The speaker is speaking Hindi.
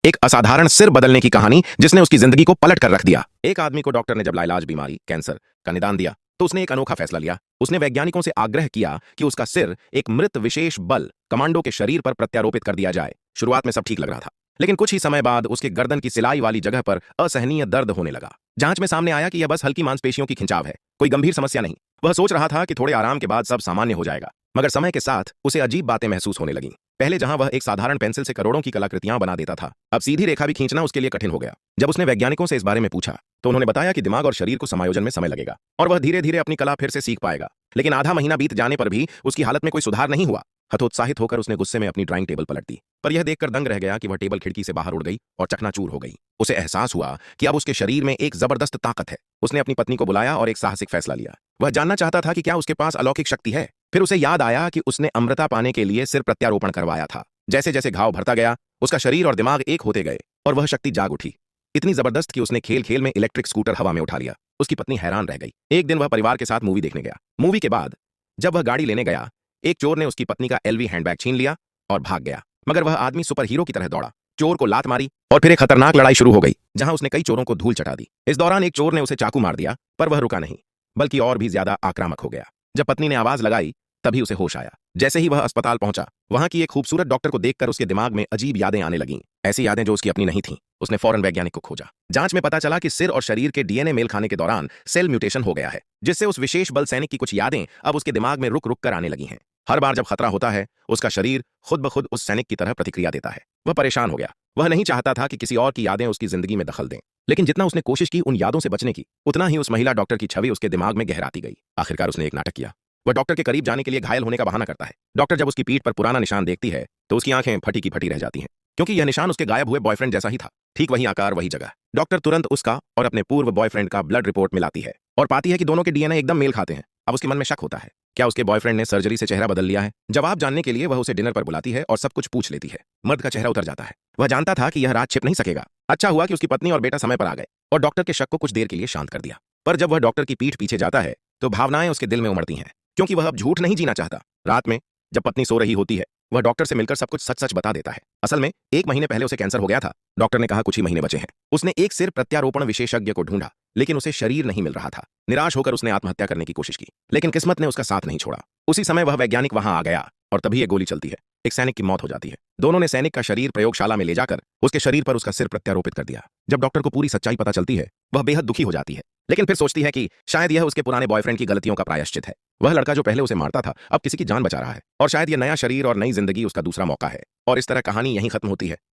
एक असाधारण सिर बदलने की कहानी जिसने उसकी जिंदगी को पलट कर रख दिया। एक आदमी को डॉक्टर ने जब लाइलाज बीमारी कैंसर का निदान दिया तो उसने एक अनोखा फैसला लिया। उसने वैज्ञानिकों से आग्रह किया कि उसका सिर एक मृत विशेष बल कमांडो के शरीर पर प्रत्यारोपित कर दिया जाए। शुरुआत में सब ठीक लग रहा था, लेकिन कुछ ही समय बाद उसके गर्दन की सिलाई वाली जगह पर असहनीय दर्द होने लगा। जांच में सामने आया कि यह बस हल्की मांसपेशियों की खिंचाव है, कोई गंभीर समस्या नहीं। वह सोच रहा था कि थोड़े आराम के बाद सब सामान्य हो जाएगा, मगर समय के साथ उसे अजीब बातें महसूस होने लगीं। पहले जहां वह एक साधारण पेंसिल से करोड़ों की कलाकृतियां बना देता था, अब सीधी रेखा भी खींचना उसके लिए कठिन हो गया। जब उसने वैज्ञानिकों से इस बारे में पूछा तो उन्होंने बताया कि दिमाग और शरीर को समायोजन में समय लगेगा और वह धीरे धीरे अपनी कला फिर से सीख पाएगा। लेकिन आधा महीना बीत जाने पर भी उसकी हालत में कोई सुधार नहीं हुआ। हतोत्साहित होकर उसने गुस्से में अपनी ड्राइंग टेबल पलट दी, पर यह देखकर दंग रह गया कि वह टेबल खिड़की से बाहर उड़ गई और चकनाचूर हो गई। उसे एहसास हुआ कि अब उसके शरीर में एक जबरदस्त ताकत है। उसने अपनी पत्नी को बुलाया और एक साहसिक फैसला लिया। वह जानना चाहता था कि क्या उसके पास अलौकिक शक्ति है। फिर उसे याद आया कि उसने अमृता पाने के लिए सिर प्रत्यारोपण करवाया था। जैसे जैसे घाव भरता गया, उसका शरीर और दिमाग एक होते गए और वह शक्ति जाग उठी, इतनी जबरदस्त कि उसने खेल खेल में इलेक्ट्रिक स्कूटर हवा में उठा लिया। उसकी पत्नी हैरान रह गई। एक दिन वह परिवार के साथ मूवी देखने गया। मूवी के बाद जब वह गाड़ी लेने गया, एक चोर ने उसकी पत्नी का एलवी हैंडबैग छीन लिया और भाग गया। मगर वह आदमी सुपर हीरो की तरह दौड़ा, चोर को लात मारी और फिर एक खतरनाक लड़ाई शुरू हो गई जहां उसने कई चोरों को धूल चटा दी। इस दौरान एक चोर ने उसे चाकू मार दिया, पर वह रुका नहीं, बल्कि और भी ज्यादा आक्रामक हो गया। जब पत्नी ने आवाज लगाई तभी उसे होश आया। जैसे ही वह अस्पताल पहुंचा, वहां की एक खूबसूरत डॉक्टर को देखकर उसके दिमाग में अजीब यादें आने लगीं, ऐसी यादें जो उसकी अपनी नहीं थीं। उसने फौरन वैज्ञानिक को खोजा। जांच में पता चला कि सिर और शरीर के डीएनए मेल खाने के दौरान सेल म्यूटेशन हो गया है, जिससे उस विशेष बल सैनिक की कुछ यादें अब उसके दिमाग में रुक रुक कर आने लगी हैं। हर बार जब खतरा होता है, उसका शरीर खुद ब खुद उस सैनिक की तरह प्रतिक्रिया देता है। वह परेशान हो गया। वह नहीं चाहता था कि किसी और की यादें उसकी जिंदगी में दखल दें, लेकिन जितना उसने कोशिश की उन यादों से बचने की, उतना ही उस महिला डॉक्टर की छवि उसके दिमाग में गहराती गई। आखिरकार उसने एक नाटक किया। वह डॉक्टर के करीब जाने के लिए घायल होने का बहाना करता है। डॉक्टर जब उसकी पीठ पर पुराना निशान देखती है तो उसकी आंखें फटी की फटी रह जाती हैं, क्योंकि यह निशान उसके गायब हुए बॉयफ्रेंड जैसा ही था। ठीक वही आकार, वही जगह। डॉक्टर तुरंत उसका और अपने पूर्व बॉयफ्रेंड का ब्लड रिपोर्ट मिलाती है और पाती है कि दोनों के डीएनए एकदम मेल खाते हैं। अब उसके मन में शक होता है, क्या उसके बॉयफ्रेंड ने सर्जरी से चेहरा बदल लिया है? जवाब जानने के लिए वह उसे डिनर पर बुलाती है और सब कुछ पूछ लेती है। मर्द का चेहरा उतर जाता है। वह जानता था कि यह राज छिप नहीं सकेगा। अच्छा हुआ कि उसकी पत्नी और बेटा समय पर आ गए और डॉक्टर के शक को कुछ देर के लिए शांत कर दिया। पर जब वह डॉक्टर की पीठ पीछे जाता है तो भावनाएं उसके दिल में उमड़ती हैं, क्योंकि वह अब झूठ नहीं जीना चाहता। रात में जब पत्नी सो रही होती है, वह डॉक्टर से मिलकर सब कुछ सच सच बता देता है। असल में 1 महीने पहले उसे कैंसर हो गया था। डॉक्टर ने कहा कुछ ही महीने बचे हैं। उसने एक सिर प्रत्यारोपण विशेषज्ञ को ढूंढा, लेकिन उसे शरीर नहीं मिल रहा था। निराश होकर उसने आत्महत्या करने की कोशिश की, लेकिन किस्मत ने उसका साथ नहीं छोड़ा। उसी समय वह वैज्ञानिक वहां आ गया और तभी एक गोली चलती है। एक सैनिक की मौत हो जाती है। दोनों ने सैनिक का शरीर प्रयोगशाला में ले जाकर उसके शरीर पर उसका सिर प्रत्यारोपित कर दिया। जब डॉक्टर को पूरी सच्चाई पता चलती है, वह बेहद दुखी हो जाती है, लेकिन फिर सोचती है कि शायद यह उसके पुराने बॉयफ्रेंड की गलतियों का प्रायश्चित है। वह लड़का जो पहले उसे मारता था अब किसी की जान बचा रहा है, और शायद यह नया शरीर और नई जिंदगी उसका दूसरा मौका है। और इस तरह कहानी यहीं खत्म होती है।